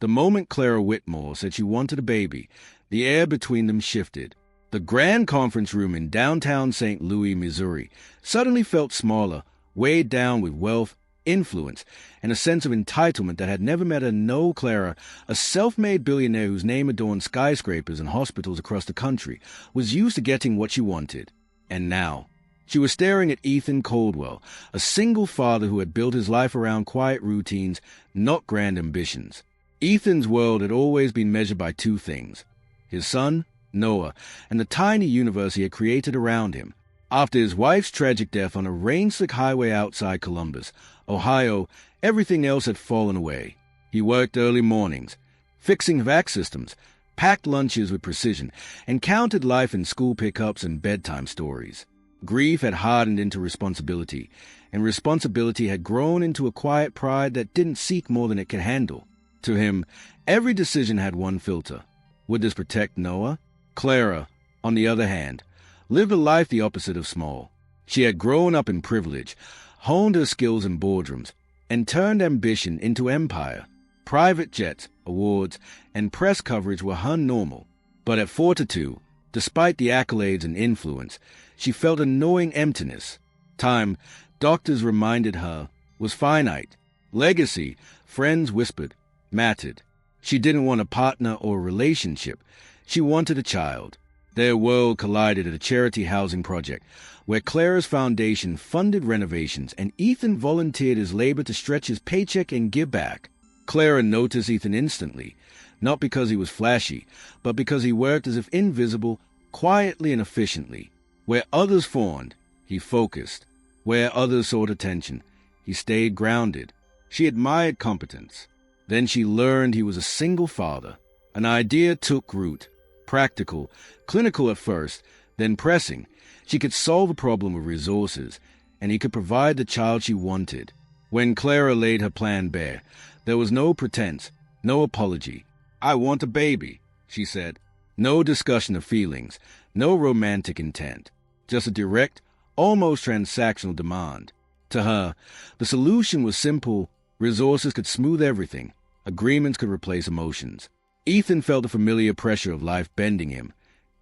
The moment Clara Whitmore said she wanted a baby, the air between them shifted. The grand conference room in downtown St. Louis, Missouri, suddenly felt smaller, weighed down with wealth, influence, and a sense of entitlement that had never met a no Clara, a self-made billionaire whose name adorned skyscrapers and hospitals across the country, was used to getting what she wanted. And now, she was staring at Ethan Caldwell, a single father who had built his life around quiet routines, not grand ambitions. Ethan's world had always been measured by two things: his son, Noah, and the tiny universe he had created around him. After his wife's tragic death on a rain-slick highway outside Columbus, Ohio, everything else had fallen away. He worked early mornings, fixing vac systems, packed lunches with precision, and counted life in school pickups and bedtime stories. Grief had hardened into responsibility, and responsibility had grown into a quiet pride that didn't seek more than it could handle. To him, every decision had one filter. Would this protect Noah? Clara, on the other hand, lived a life the opposite of small. She had grown up in privilege, honed her skills in boardrooms, and turned ambition into empire. Private jets, awards, and press coverage were her normal. But at 42, despite the accolades and influence, she felt a gnawing emptiness. Time, doctors reminded her, was finite. Legacy, friends whispered, mattered. She didn't want a partner or a relationship. She wanted a child. Their world collided at a charity housing project, where Clara's foundation funded renovations and Ethan volunteered his labor to stretch his paycheck and give back. Clara noticed Ethan instantly, not because he was flashy, but because he worked as if invisible, quietly and efficiently. Where others fawned, he focused. Where others sought attention, he stayed grounded. She admired competence. Then she learned he was a single father. An idea took root. Practical, clinical at first, then pressing. She could solve a problem with resources, and he could provide the child she wanted. When Clara laid her plan bare, there was no pretense, no apology. "I want a baby," she said. No discussion of feelings, no romantic intent. Just a direct, almost transactional demand. To her, the solution was simple. Resources could smooth everything. Agreements could replace emotions. Ethan felt the familiar pressure of life bending him,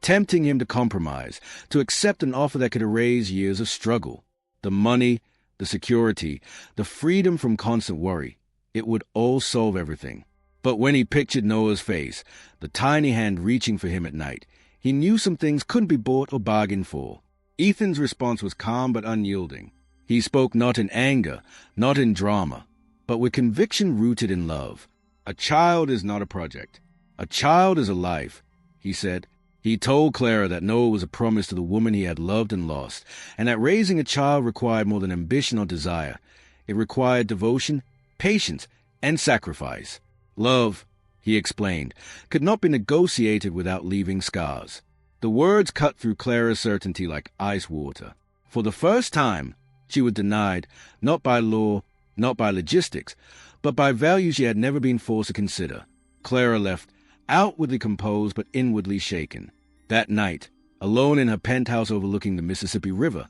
tempting him to compromise, to accept an offer that could erase years of struggle. The money, the security, the freedom from constant worry. It would all solve everything. But when he pictured Noah's face, the tiny hand reaching for him at night, he knew some things couldn't be bought or bargained for. Ethan's response was calm but unyielding. He spoke not in anger, not in drama, but with conviction rooted in love. "A child is not a project. A child is a life," he said. He told Clara that Noah was a promise to the woman he had loved and lost, and that raising a child required more than ambition or desire. It required devotion, patience, and sacrifice. Love, he explained, could not be negotiated without leaving scars. The words cut through Clara's certainty like ice water. For the first time, she was denied, not by law, not by logistics, but by values she had never been forced to consider. Clara left, outwardly composed but inwardly shaken. That night, alone in her penthouse overlooking the Mississippi River,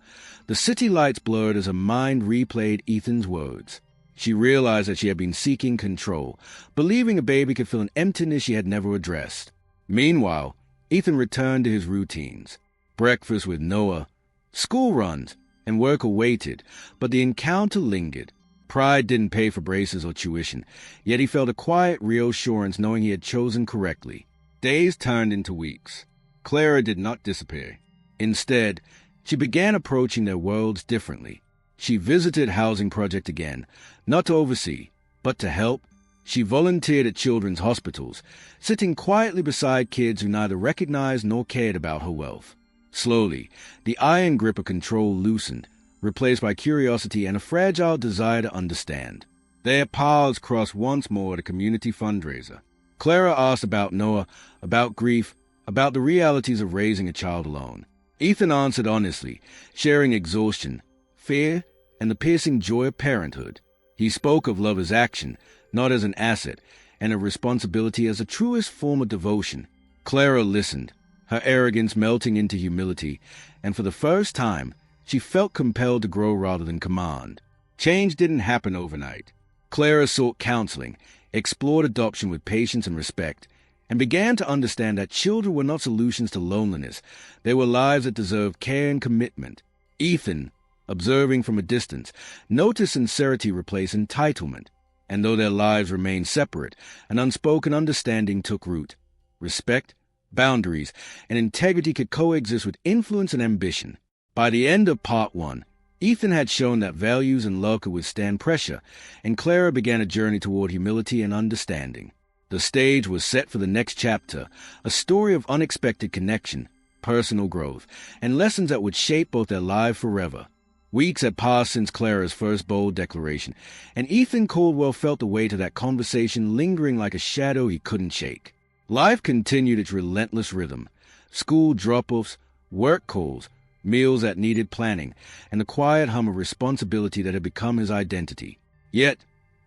the city lights blurred as her mind replayed Ethan's words. She realized that she had been seeking control, believing a baby could fill an emptiness she had never addressed. Meanwhile, Ethan returned to his routines. Breakfast with Noah, school runs, and work awaited, but the encounter lingered. Pride didn't pay for braces or tuition, yet he felt a quiet reassurance knowing he had chosen correctly. Days turned into weeks. Clara did not disappear. Instead, she began approaching their worlds differently. She visited housing project again, not to oversee, but to help. She volunteered at children's hospitals, sitting quietly beside kids who neither recognized nor cared about her wealth. Slowly, the iron grip of control loosened, replaced by curiosity and a fragile desire to understand. Their paths crossed once more at a community fundraiser. Clara asked about Noah, about grief, about the realities of raising a child alone. Ethan answered honestly, sharing exhaustion, fear, and the piercing joy of parenthood. He spoke of love as action, not as an asset, and of responsibility as the truest form of devotion. Clara listened, her arrogance melting into humility, and for the first time, she felt compelled to grow rather than command. Change didn't happen overnight. Clara sought counseling, explored adoption with patience and respect, and began to understand that children were not solutions to loneliness. They were lives that deserved care and commitment. Ethan, observing from a distance, noticed sincerity replace entitlement, and though their lives remained separate, an unspoken understanding took root. Respect, boundaries, and integrity could coexist with influence and ambition. By the end of Part 1, Ethan had shown that values and love could withstand pressure, and Clara began a journey toward humility and understanding. The stage was set for the next chapter, a story of unexpected connection, personal growth, and lessons that would shape both their lives forever. Weeks had passed since Clara's first bold declaration, and Ethan Caldwell felt the weight of that conversation lingering like a shadow he couldn't shake. Life continued its relentless rhythm. School drop-offs, work calls, meals that needed planning, and the quiet hum of responsibility that had become his identity. Yet,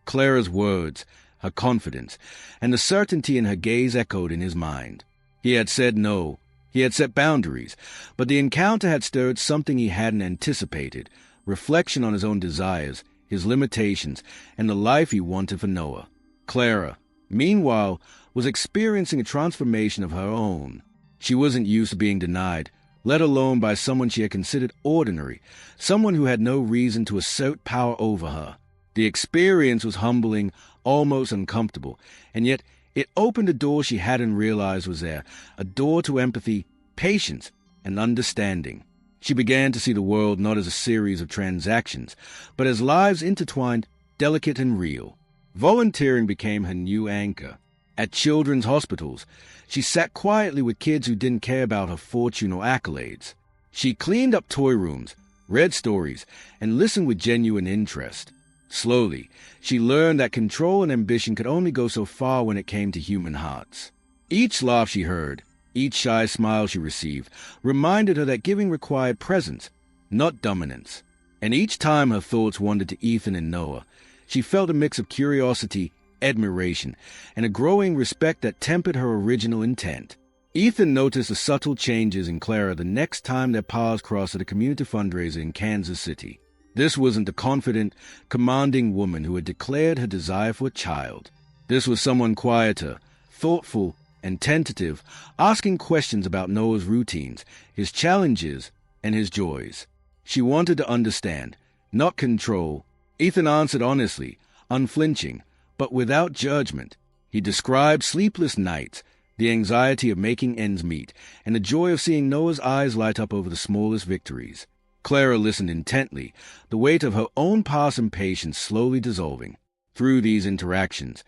Clara's words, her confidence, and the certainty in her gaze echoed in his mind. He had said no. He had set boundaries, but the encounter had stirred something he hadn't anticipated, reflection on his own desires, his limitations, and the life he wanted for Noah. Clara, meanwhile, was experiencing a transformation of her own. She wasn't used to being denied, let alone by someone she had considered ordinary, someone who had no reason to assert power over her. The experience was humbling, almost uncomfortable, and yet it opened a door she hadn't realized was there, a door to empathy, patience, and understanding. She began to see the world not as a series of transactions, but as lives intertwined, delicate and real. Volunteering became her new anchor. At children's hospitals, she sat quietly with kids who didn't care about her fortune or accolades. She cleaned up toy rooms, read stories, and listened with genuine interest. Slowly, she learned that control and ambition could only go so far when it came to human hearts. Each laugh she heard, each shy smile she received, reminded her that giving required presence, not dominance. And each time her thoughts wandered to Ethan and Noah, she felt a mix of curiosity, admiration, and a growing respect that tempered her original intent. Ethan noticed the subtle changes in Clara the next time their paths crossed at a community fundraiser in Kansas City. This wasn't the confident, commanding woman who had declared her desire for a child. This was someone quieter, thoughtful, and tentative, asking questions about Noah's routines, his challenges, and his joys. She wanted to understand, not control. Ethan answered honestly, unflinching, but without judgment. He described sleepless nights, the anxiety of making ends meet, and the joy of seeing Noah's eyes light up over the smallest victories. Clara listened intently, the weight of her own past impatience slowly dissolving. Through these interactions,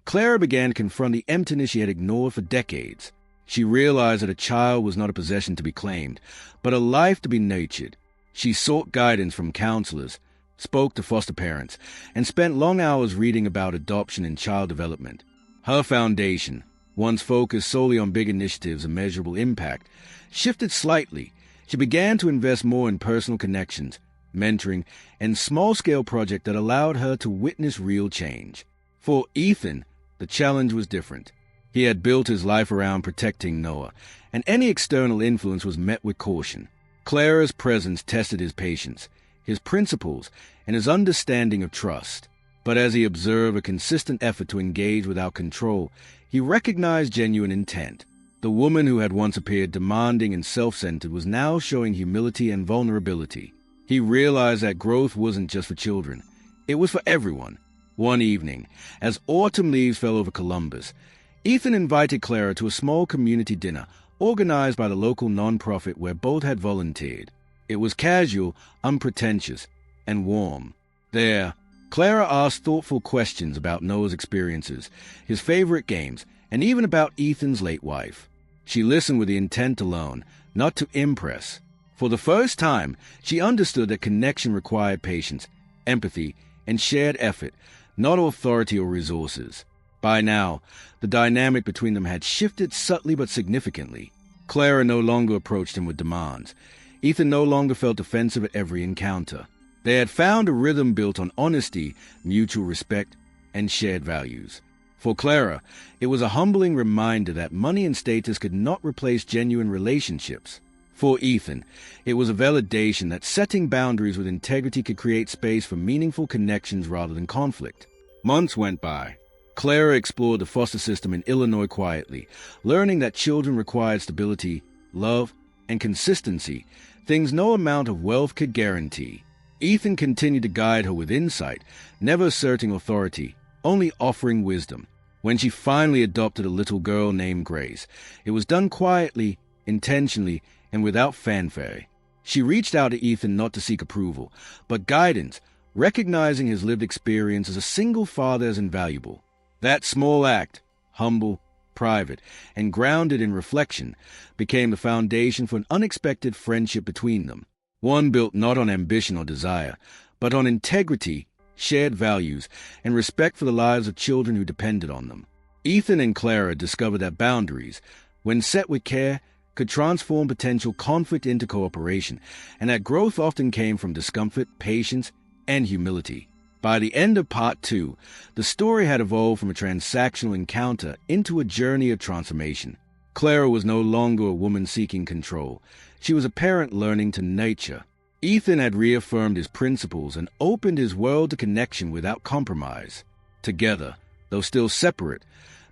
Clara began to confront the emptiness she had ignored for decades. She realized that a child was not a possession to be claimed, but a life to be nurtured. She sought guidance from counselors, spoke to foster parents, and spent long hours reading about adoption and child development. Her foundation, once focused solely on big initiatives and measurable impact, shifted slightly. She began to invest more in personal connections, mentoring, and small-scale projects that allowed her to witness real change. For Ethan, the challenge was different. He had built his life around protecting Noah, and any external influence was met with caution. Clara's presence tested his patience, his principles, and his understanding of trust. But as he observed a consistent effort to engage without control, he recognized genuine intent. The woman who had once appeared demanding and self-centered was now showing humility and vulnerability. He realized that growth wasn't just for children. It was for everyone. One evening, as autumn leaves fell over Columbus, Ethan invited Clara to a small community dinner organized by the local nonprofit where both had volunteered. It was casual, unpretentious, and warm. There, Clara asked thoughtful questions about Noah's experiences, his favorite games, and even about Ethan's late wife. She listened with the intent to learn, not to impress. For the first time, she understood that connection required patience, empathy, and shared effort, not authority or resources. By now, the dynamic between them had shifted subtly but significantly. Clara no longer approached him with demands. Ethan no longer felt defensive at every encounter. They had found a rhythm built on honesty, mutual respect, and shared values. For Clara, it was a humbling reminder that money and status could not replace genuine relationships. For Ethan, it was a validation that setting boundaries with integrity could create space for meaningful connections rather than conflict. Months went by. Clara explored the foster system in Illinois quietly, learning that children required stability, love, and consistency, things no amount of wealth could guarantee. Ethan continued to guide her with insight, never asserting authority, only offering wisdom. When she finally adopted a little girl named Grace, it was done quietly, intentionally, and without fanfare. She reached out to Ethan not to seek approval, but guidance, recognizing his lived experience as a single father as invaluable. That small act, humble, private, and grounded in reflection, became the foundation for an unexpected friendship between them. One built not on ambition or desire, but on integrity, shared values, and respect for the lives of children who depended on them. Ethan and Clara discovered that boundaries, when set with care, could transform potential conflict into cooperation, and that growth often came from discomfort, patience, and humility. By the end of Part 2, the story had evolved from a transactional encounter into a journey of transformation. Clara was no longer a woman seeking control. She was a parent learning to nurture. Ethan had reaffirmed his principles and opened his world to connection without compromise. Together, though still separate,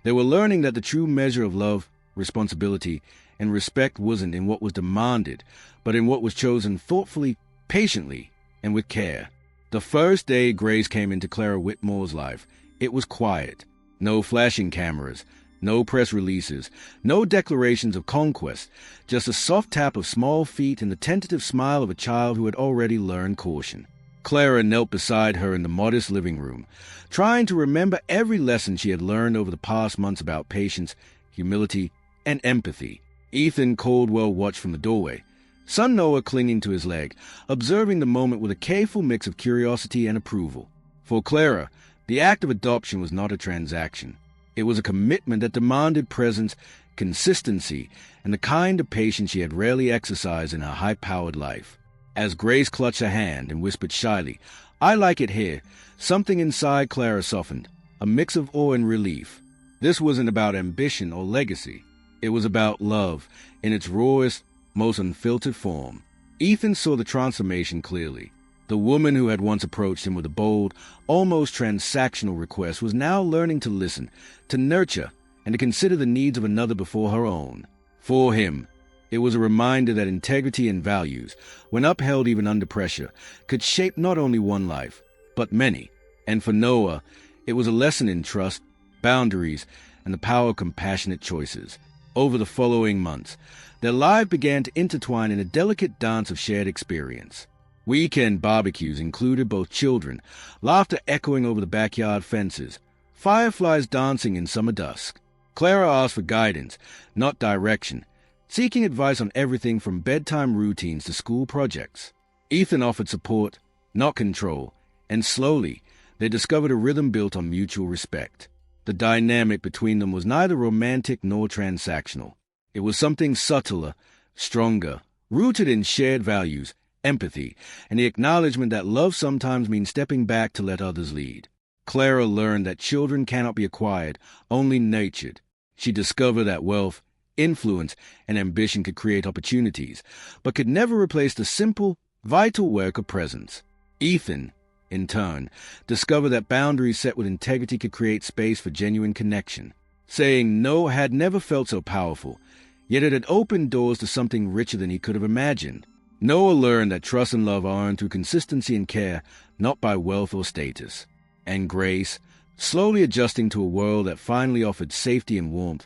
they were learning that the true measure of love, responsibility, and respect wasn't in what was demanded, but in what was chosen thoughtfully, patiently, and with care. The first day Grace came into Clara Whitmore's life, it was quiet. No flashing cameras, no press releases, no declarations of conquest, just a soft tap of small feet and the tentative smile of a child who had already learned caution. Clara knelt beside her in the modest living room, trying to remember every lesson she had learned over the past months about patience, humility, and empathy. Ethan Caldwell watched from the doorway, son Noah clinging to his leg, observing the moment with a careful mix of curiosity and approval. For Clara, the act of adoption was not a transaction. It was a commitment that demanded presence, consistency, and the kind of patience she had rarely exercised in her high-powered life. As Grace clutched her hand and whispered shyly, "I like it here," something inside Clara softened, a mix of awe and relief. This wasn't about ambition or legacy. It was about love, in its rawest, most unfiltered form. Ethan saw the transformation clearly. The woman who had once approached him with a bold, almost transactional request was now learning to listen, to nurture, and to consider the needs of another before her own. For him, it was a reminder that integrity and values, when upheld even under pressure, could shape not only one life, but many. And for Noah, it was a lesson in trust, boundaries, and the power of compassionate choices. Over the following months, their lives began to intertwine in a delicate dance of shared experience. Weekend barbecues included both children, laughter echoing over the backyard fences, fireflies dancing in summer dusk. Clara asked for guidance, not direction, seeking advice on everything from bedtime routines to school projects. Ethan offered support, not control, and slowly, they discovered a rhythm built on mutual respect. The dynamic between them was neither romantic nor transactional. It was something subtler, stronger, rooted in shared values, empathy, and the acknowledgement that love sometimes means stepping back to let others lead. Clara learned that children cannot be acquired, only nurtured. She discovered that wealth, influence, and ambition could create opportunities, but could never replace the simple, vital work of presence. Ethan, in turn, discovered that boundaries set with integrity could create space for genuine connection. Saying no had never felt so powerful, yet it had opened doors to something richer than he could have imagined. Noah learned that trust and love are earned through consistency and care, not by wealth or status. And Grace, slowly adjusting to a world that finally offered safety and warmth,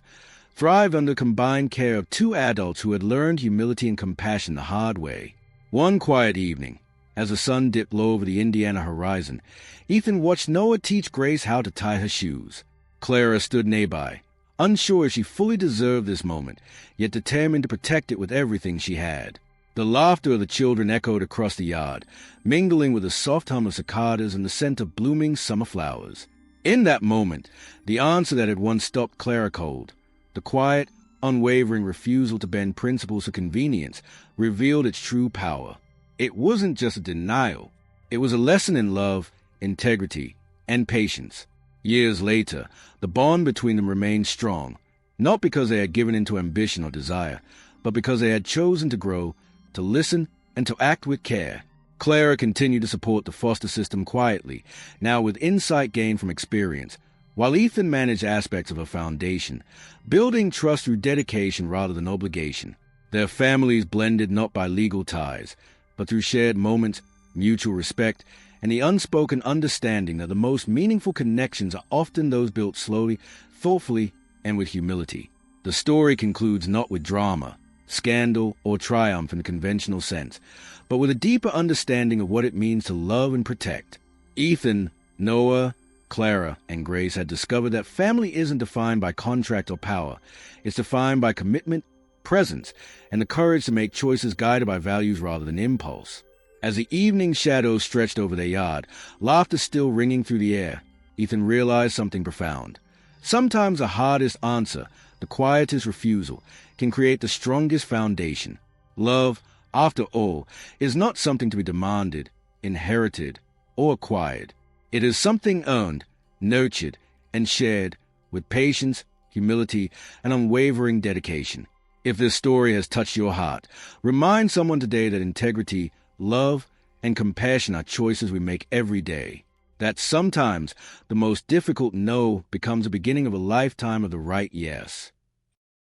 thrived under combined care of two adults who had learned humility and compassion the hard way. One quiet evening, as the sun dipped low over the Indiana horizon, Ethan watched Noah teach Grace how to tie her shoes. Clara stood nearby, unsure if she fully deserved this moment, yet determined to protect it with everything she had. The laughter of the children echoed across the yard, mingling with the soft hum of cicadas and the scent of blooming summer flowers. In that moment, the answer that had once stopped Clara cold, the quiet, unwavering refusal to bend principles for convenience, revealed its true power. It wasn't just a denial. It was a lesson in love, integrity, and patience. Years later, the bond between them remained strong, not because they had given in to ambition or desire, but because they had chosen to grow, to listen, and to act with care. Clara continued to support the foster system quietly, now with insight gained from experience, while Ethan managed aspects of a foundation, building trust through dedication rather than obligation. Their families blended not by legal ties, but through shared moments, mutual respect, and the unspoken understanding that the most meaningful connections are often those built slowly, thoughtfully, and with humility. The story concludes not with drama, scandal, or triumph in the conventional sense, but with a deeper understanding of what it means to love and protect. Ethan, Noah, Clara, and Grace had discovered that family isn't defined by contract or power. It's defined by commitment, presence, and the courage to make choices guided by values rather than impulse. As the evening shadows stretched over their yard, laughter still ringing through the air, Ethan realized something profound. Sometimes the hardest answer, the quietest refusal, can create the strongest foundation. Love, after all, is not something to be demanded, inherited, or acquired. It is something earned, nurtured, and shared with patience, humility, and unwavering dedication. If this story has touched your heart, remind someone today that integrity, love, and compassion are choices we make every day. That sometimes the most difficult no becomes the beginning of a lifetime of the right yes.